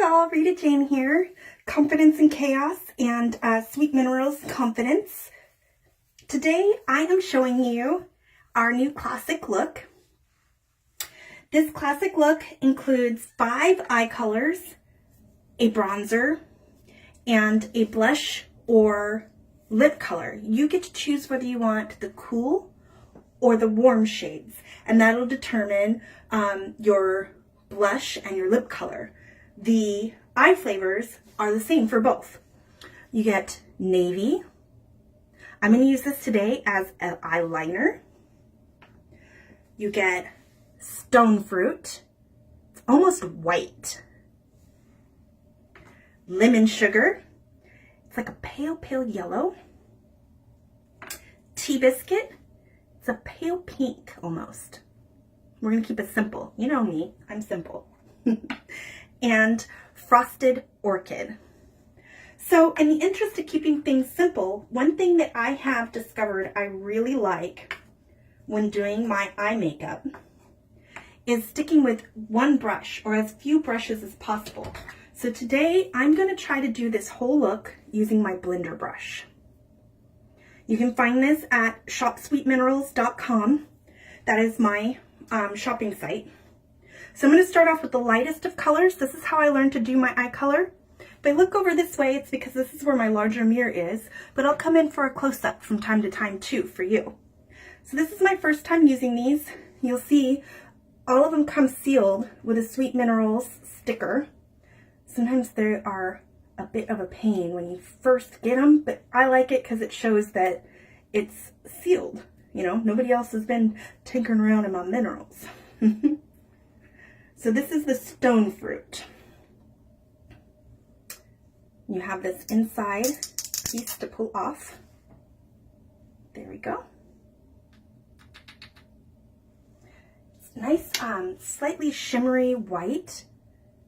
Hi all, Rita Jane here. Confidence in Chaos and Sweet Minerals Confidence. Today I am showing you our new classic look. This classic look includes 5 eye colors, a bronzer, and a blush or lip color. You get to choose whether you want the cool or the warm shades, and that'll determine your blush and your lip color. The eye flavors are the same for both. You get navy. I'm going to use this today as an eyeliner. You get stone fruit. It's almost white. Lemon sugar. It's like a pale yellow. Tea biscuit. It's a pale pink almost. We're going to keep it simple. You know me, I'm simple. And frosted orchid. So in the interest of keeping things simple, one thing that I have discovered I really like when doing my eye makeup is sticking with one brush or as few brushes as possible. So today I'm going to try to do this whole look using my blender brush. You can find this at shopsweetminerals.com. That is my shopping site. So I'm going to start off with the lightest of colors. This is how I learned to do my eye color. If I look over this way, it's because this is where my larger mirror is, but I'll come in for a close-up from time to time too for you. So this is my first time using these. You'll see all of them come sealed with a Sweet Minerals sticker. Sometimes they are a bit of a pain when you first get them, but I like it because it shows that it's sealed. You know, nobody else has been tinkering around in my minerals. So this is the stone fruit. You have this inside piece to pull off. There we go. It's nice, slightly shimmery white,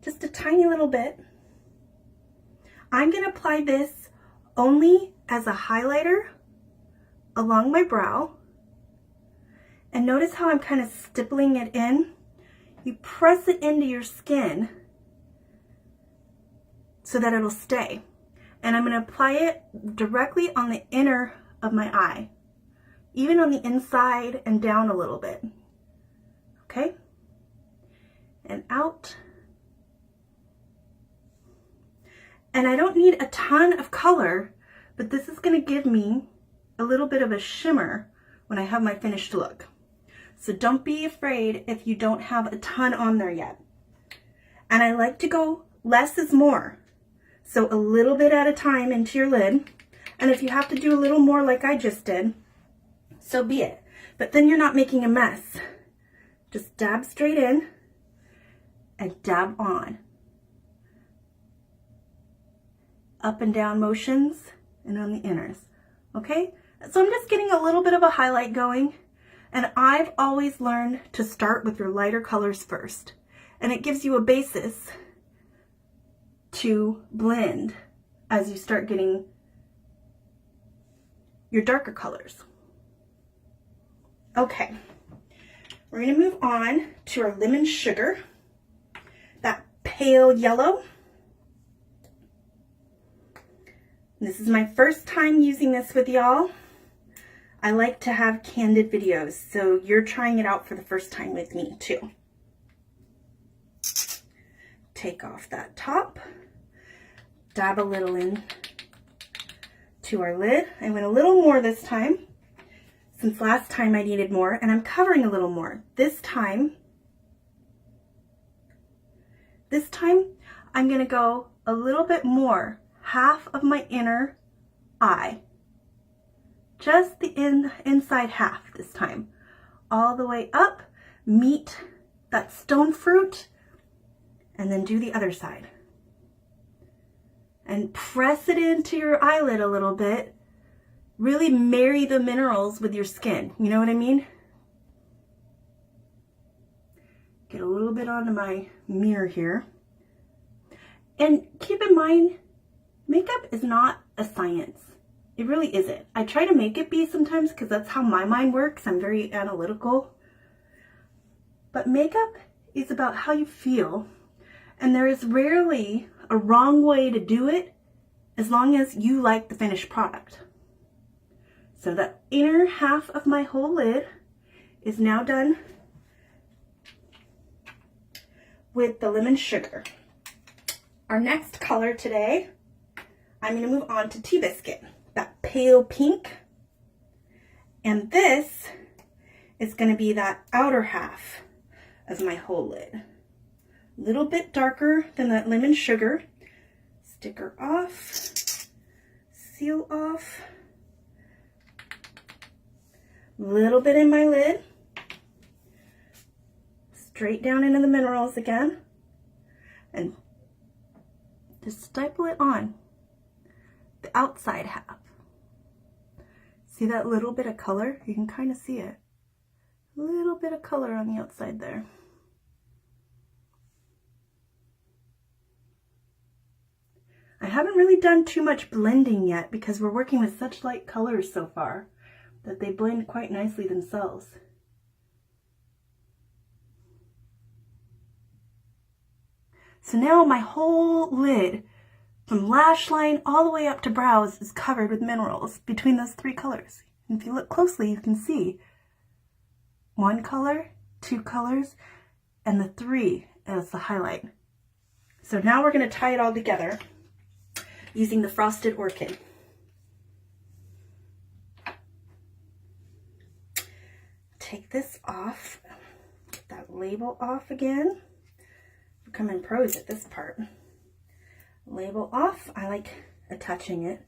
just a tiny little bit. I'm going to apply this only as a highlighter along my brow. And notice how I'm kind of stippling it in. You press it into your skin so that it'll stay. And I'm going to apply it directly on the inner of my eye, even on the inside and down a little bit. Okay? And out. And I don't need a ton of color, but this is going to give me a little bit of a shimmer when I have my finished look. So don't be afraid if you don't have a ton on there yet. And I like to go less is more. So a little bit at a time into your lid. And if you have to do a little more like I just did, so be it. But then you're not making a mess. Just dab straight in and dab on. Up and down motions and on the inners. Okay? So I'm just getting a little bit of a highlight going. And I've always learned to start with your lighter colors first. And it gives you a basis to blend as you start getting your darker colors. Okay, we're going to move on to our lemon sugar, that pale yellow. This is my first time using this with y'all. I like to have candid videos, so you're trying it out for the first time with me too. Take off that top, dab a little in to our lid. I went a little more this time, since last time I needed more, and I'm covering a little more. This time I'm gonna go a little bit more, half of my inner eye. Just the inside half this time. All the way up, meet that stone fruit, and then do the other side. And press it into your eyelid a little bit. Really marry the minerals with your skin. You know what I mean? Get a little bit onto my mirror here. And keep in mind, makeup is not a science. It really isn't. I try to make it be sometimes because that's how my mind works. I'm very analytical. But makeup is about how you feel And there is rarely a wrong way to do it as long as you like the finished product. So the inner half of my whole lid is now done with the lemon sugar. Our next color today, I'm going to move on to Tea Biscuit, that pale pink. And this is going to be that outer half of my whole lid. A little bit darker than that lemon sugar. Sticker off, seal off. Little bit in my lid. Straight down into the minerals again. And just staple it on the outside half. See that little bit of color? You can kind of see it. A little bit of color on the outside there. I haven't really done too much blending yet because we're working with such light colors so far that they blend quite nicely themselves. So now my whole lid, from lash line all the way up to brows, is covered with minerals between those three colors. And if you look closely, you can see one color, two colors, and the three as the highlight. So now we're going to tie it all together using the Frosted Orchid. Take this off, get that label off again. Becoming pros at this part. Label off. I like attaching it,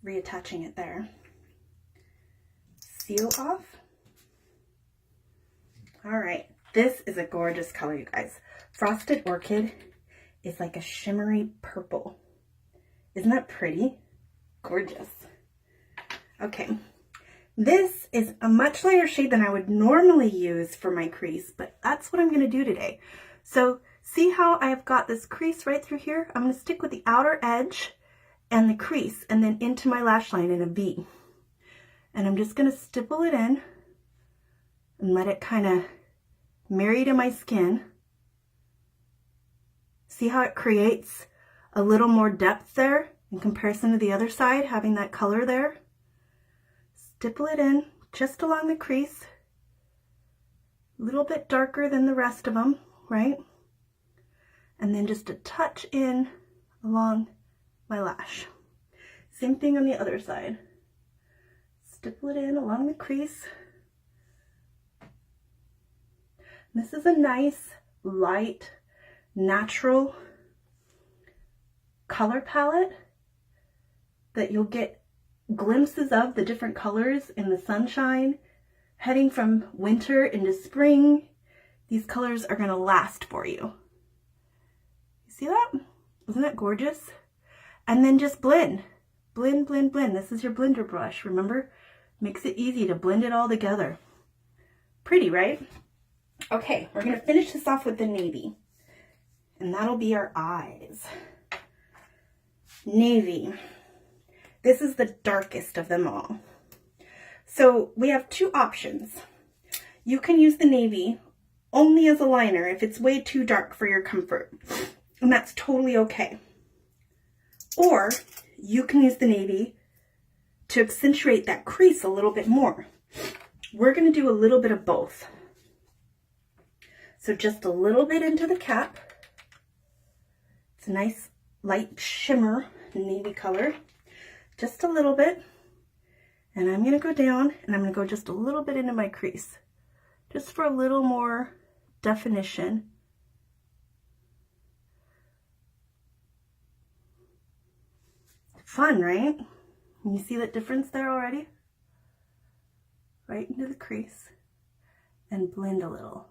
reattaching it there. Seal off. All right, this is a gorgeous color, you guys. Frosted Orchid is like a shimmery purple. Isn't that pretty? Gorgeous. Okay. This is a much lighter shade than I would normally use for my crease, but that's what I'm going to do today. So see how I've got this crease right through here? I'm going to stick with the outer edge and the crease and then into my lash line in a V. And I'm just going to stipple it in and let it kind of marry to my skin. See how it creates a little more depth there in comparison to the other side, having that color there? Stipple it in just along the crease, a little bit darker than the rest of them, right? And then just a touch in along my lash. Same thing on the other side. Stipple it in along the crease. This is a nice, light, natural color palette that you'll get glimpses of the different colors in the sunshine. Heading from winter into spring, these colors are going to last for you. You see that? Isn't that gorgeous? And then just blend. Blend, blend, blend. This is your blender brush, remember? Makes it easy to blend it all together. Pretty, right? Okay, we're going to finish this off with the navy. And that'll be our eyes. Navy. This is the darkest of them all. So we have two options. You can use the navy only as a liner if it's way too dark for your comfort. And that's totally okay. Or you can use the navy to accentuate that crease a little bit more. We're going to do a little bit of both. So just a little bit into the cap. It's a nice light shimmer navy color. Just a little bit. And I'm going to go down and I'm going to go just a little bit into my crease. Just for a little more definition. Fun, right? You see that difference there already? Right into the crease. And blend a little.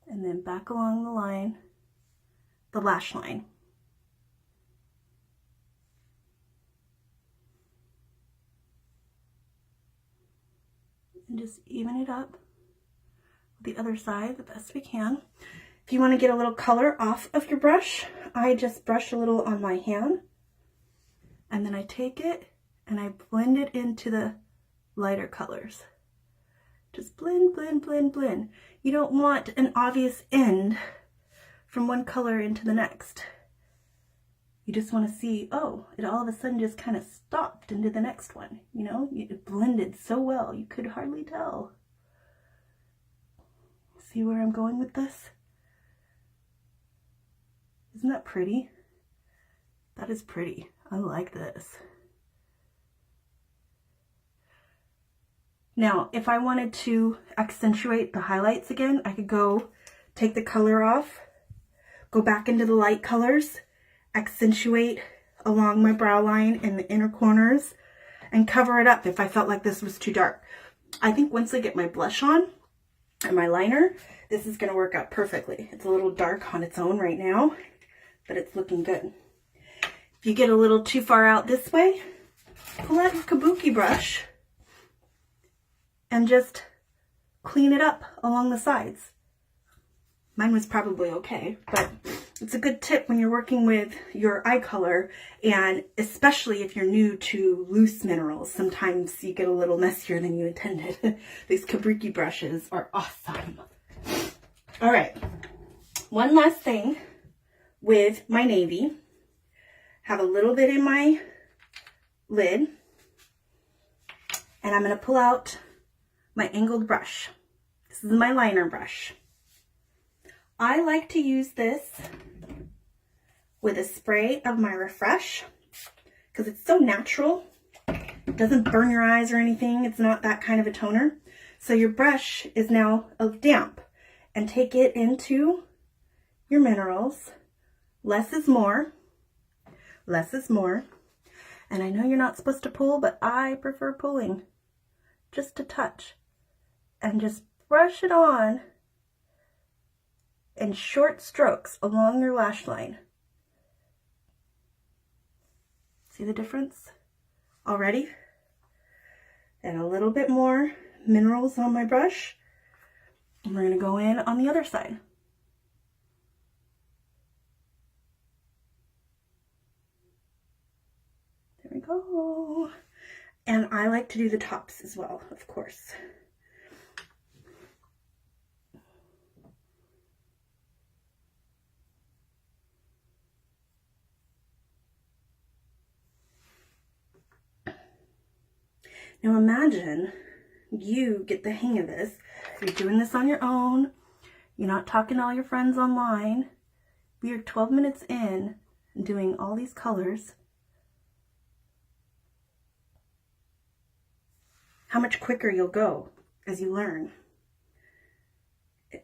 And then back along the line, the lash line. And just even it up with the other side the best we can. If you want to get a little color off of your brush, I just brush a little on my hand. And then I take it and I blend it into the lighter colors. Just blend, blend, blend, blend. You don't want an obvious end from one color into the next. You just want to see, oh, it all of a sudden just kind of stopped into the next one. You know, it blended so well, you could hardly tell. See where I'm going with this? Isn't that pretty? That is pretty. I like this. Now, if I wanted to accentuate the highlights again, I could go take the color off, go back into the light colors, accentuate along my brow line and the inner corners, and cover it up if I felt like this was too dark. I think once I get my blush on and my liner, this is going to work out perfectly. It's a little dark on its own right now, but it's looking good. If you get a little too far out this way, pull out your kabuki brush and just clean it up along the sides. Mine was probably okay, but it's a good tip when you're working with your eye color, and especially if you're new to loose minerals. Sometimes you get a little messier than you intended. These kabuki brushes are awesome. All right, one last thing with my navy. Have a little bit in my lid, and I'm going to pull out my angled brush. This is my liner brush. I like to use this with a spray of my Refresh because it's so natural. It doesn't burn your eyes or anything. It's not that kind of a toner. So your brush is now damp, and take it into your minerals. Less is more. Less is more. And I know you're not supposed to pull, but I prefer pulling. Just a touch. And just brush it on in short strokes along your lash line. See the difference already? And a little bit more minerals on my brush. And we're going to go in on the other side. There we go. And I like to do the tops as well, of course. Now imagine you get the hang of this. You're doing this on your own. You're not talking to all your friends online. We are 12 minutes in and doing all these colors. How much quicker you'll go as you learn.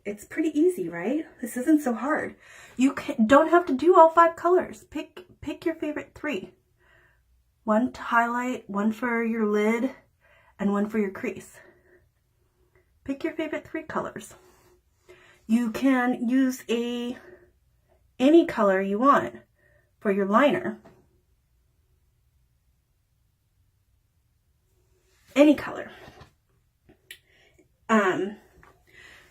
It's pretty easy, right? This isn't so hard. You don't have to do all 5 colors. Pick your favorite 3. One to highlight, one for your lid, and one for your crease. Pick your favorite 3 colors. You can use any color you want for your liner. Any color.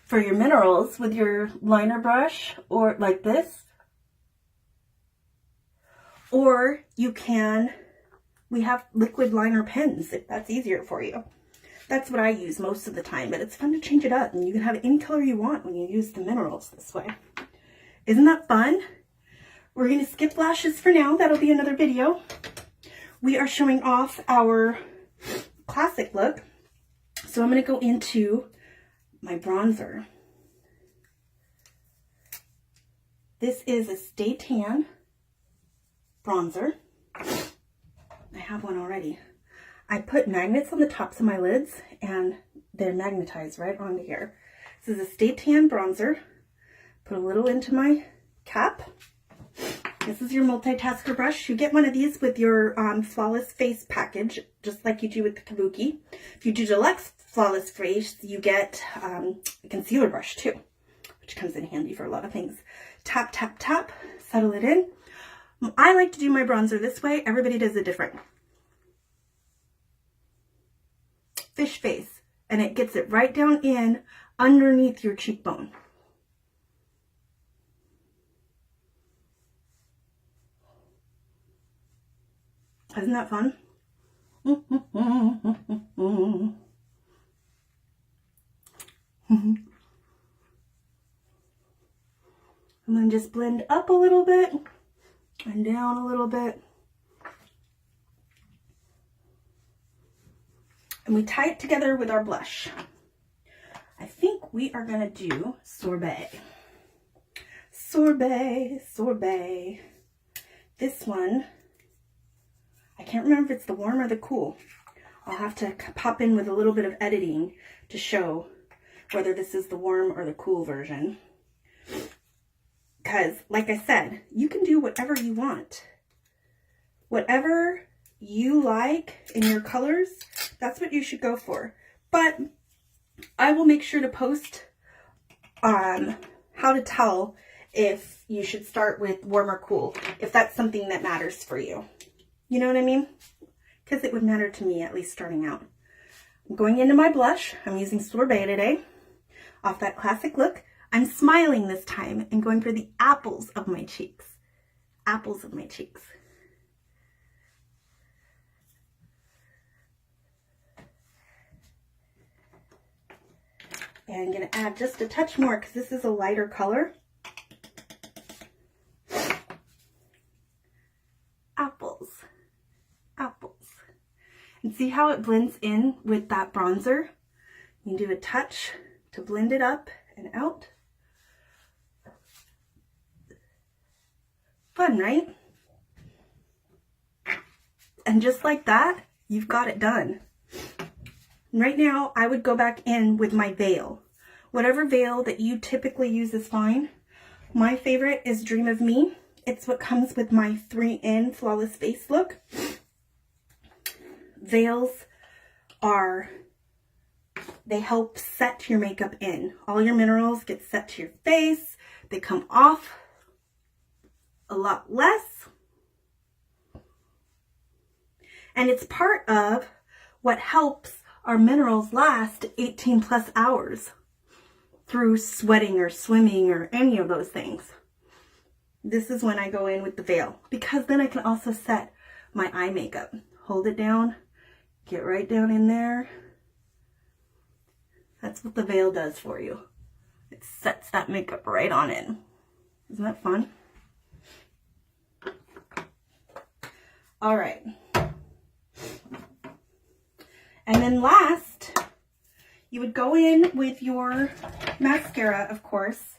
For your minerals with your liner brush, or like this. Or you can, we have liquid liner pens if that's easier for you. That's what I use most of the time, but it's fun to change it up, and you can have any color you want when you use the minerals this way. Isn't that fun? We're going to skip lashes for now. That'll be another video. We are showing off our classic look. So I'm going to go into my bronzer. This is a Stay Tan bronzer. I have one already. I put magnets on the tops of my lids, and they're magnetized right onto here. This is a Stay Tan bronzer. Put a little into my cap. This is your multitasker brush. You get one of these with your Flawless Face package, just like you do with the Kabuki. If you do Deluxe Flawless Face, you get a concealer brush too, which comes in handy for a lot of things. Tap, tap, tap, settle it in. I like to do my bronzer this way. Everybody does it different. Fish face, and it gets it right down in underneath your cheekbone. Isn't that fun? I'm going to just blend up a little bit and down a little bit. And we tie it together with our blush. I think we are going to do Sorbet. Sorbet, Sorbet. This one, I can't remember if it's the warm or the cool. I'll have to pop in with a little bit of editing to show whether this is the warm or the cool version. Because, like I said, you can do whatever you want. Whatever you like in your colors, that's what you should go for. But I will make sure to post how to tell if you should start with warm or cool, if that's something that matters for you. You know what I mean? Because it would matter to me, at least starting out. I'm going into my blush. I'm using Sorbet today. Off that classic look. I'm smiling this time and going for the apples of my cheeks. Apples of my cheeks. And I'm going to add just a touch more because this is a lighter color. Apples. Apples. And see how it blends in with that bronzer? You can do a touch to blend it up and out. Fun, right? And just like that, you've got it done. Right now, I would go back in with my veil. Whatever veil that you typically use is fine. My favorite is Dream of Me. It's what comes with my 3-in Flawless Face look. Veils they help set your makeup in. All your minerals get set to your face. They come off a lot less. And it's part of what helps our minerals last 18 plus hours through sweating or swimming or any of those things. This is when I go in with the veil, because then I can also set my eye makeup. Hold it down, get right down in there. That's what the veil does for you. It sets that makeup right on in. Isn't that fun? All right. And then last, you would go in with your mascara, of course.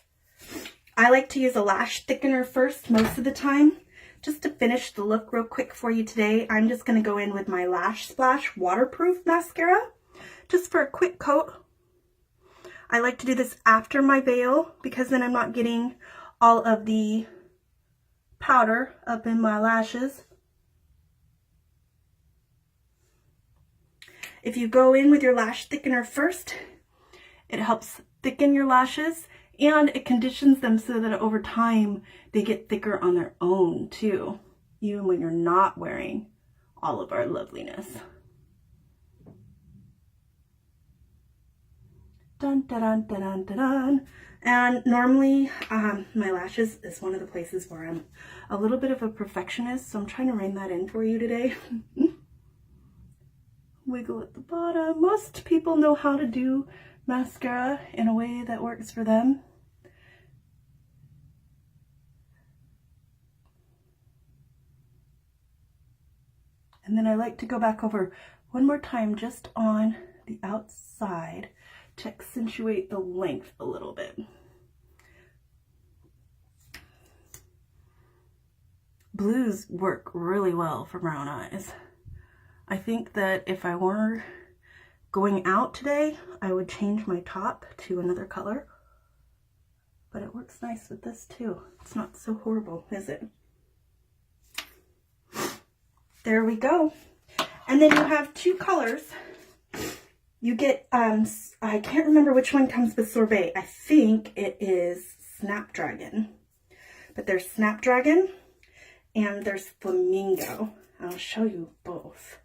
I like to use a lash thickener first most of the time. Just to finish the look real quick for you today, I'm just going to go in with my Lash Splash Waterproof Mascara, just for a quick coat. I like to do this after my veil, because then I'm not getting all of the powder up in my lashes. If you go in with your lash thickener first, it helps thicken your lashes, and it conditions them so that over time they get thicker on their own too, even when you're not wearing all of our loveliness. Dun, dun, dun, dun, dun, dun, dun. And normally my lashes is one of the places where I'm a little bit of a perfectionist, so I'm trying to rein that in for you today. Wiggle at the bottom. Most people know how to do mascara in a way that works for them. And then I like to go back over one more time just on the outside to accentuate the length a little bit. Blues work really well for brown eyes. I think that if I were going out today, I would change my top to another color. But it works nice with this too. It's not so horrible, is it? There we go. And then you have two colors. You get, I can't remember which one comes with Sorbet. I think it is Snapdragon. But there's Snapdragon and there's Flamingo. I'll show you both.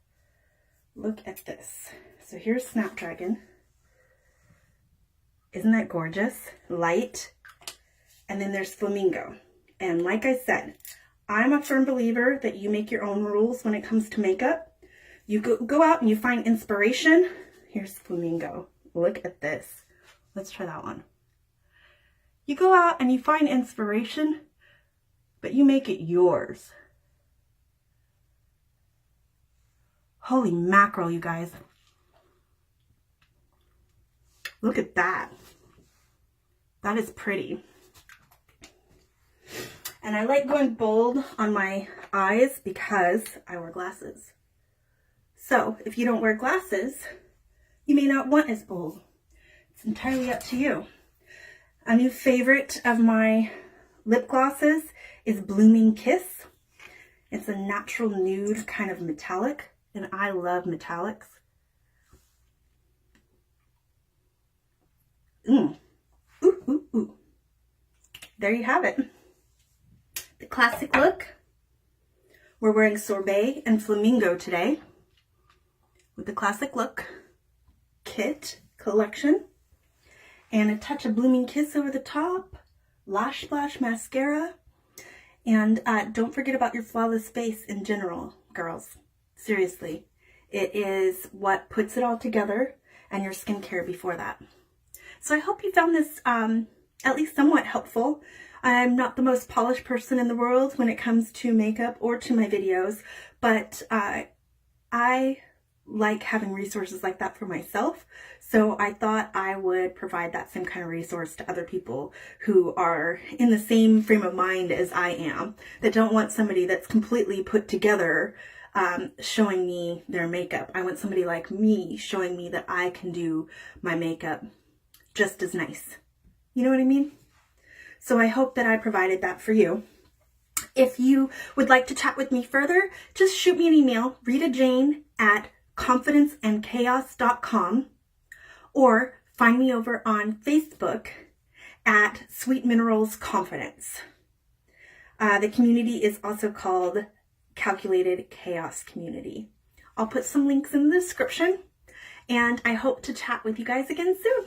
Look at this. So here's Snapdragon. Isn't that gorgeous? Light. And then there's Flamingo. And like I said, I'm a firm believer that you make your own rules when it comes to makeup. You go out and you find inspiration. Here's Flamingo. Look at this. Let's try that one. You go out and you find inspiration, but you make it yours. Holy mackerel, you guys. Look at that. That is pretty. And I like going bold on my eyes because I wear glasses. So if you don't wear glasses, you may not want as bold. It's entirely up to you. A new favorite of my lip glosses is Blooming Kiss. It's a natural nude kind of metallic, and I love metallics. Ooh, ooh, ooh. There you have it. The classic look. We're wearing Sorbet and Flamingo today with the classic look kit collection. And a touch of Blooming Kiss over the top, Lash Splash mascara, and don't forget about your flawless face in general, girls. Seriously, it is what puts it all together, and your skincare before that. So I hope you found this at least somewhat helpful. I'm not the most polished person in the world when it comes to makeup or to my videos, but I like having resources like that for myself. So I thought I would provide that same kind of resource to other people who are in the same frame of mind as I am, that don't want somebody that's completely put together showing me their makeup. I want somebody like me showing me that I can do my makeup just as nice. You know what I mean? So I hope that I provided that for you. If you would like to chat with me further, just shoot me an email, RitaJane@confidenceandchaos.com, or find me over on Facebook at Sweet Minerals Confidence. The community is also called Calculated Chaos Community. I'll put some links in the description, and I hope to chat with you guys again soon.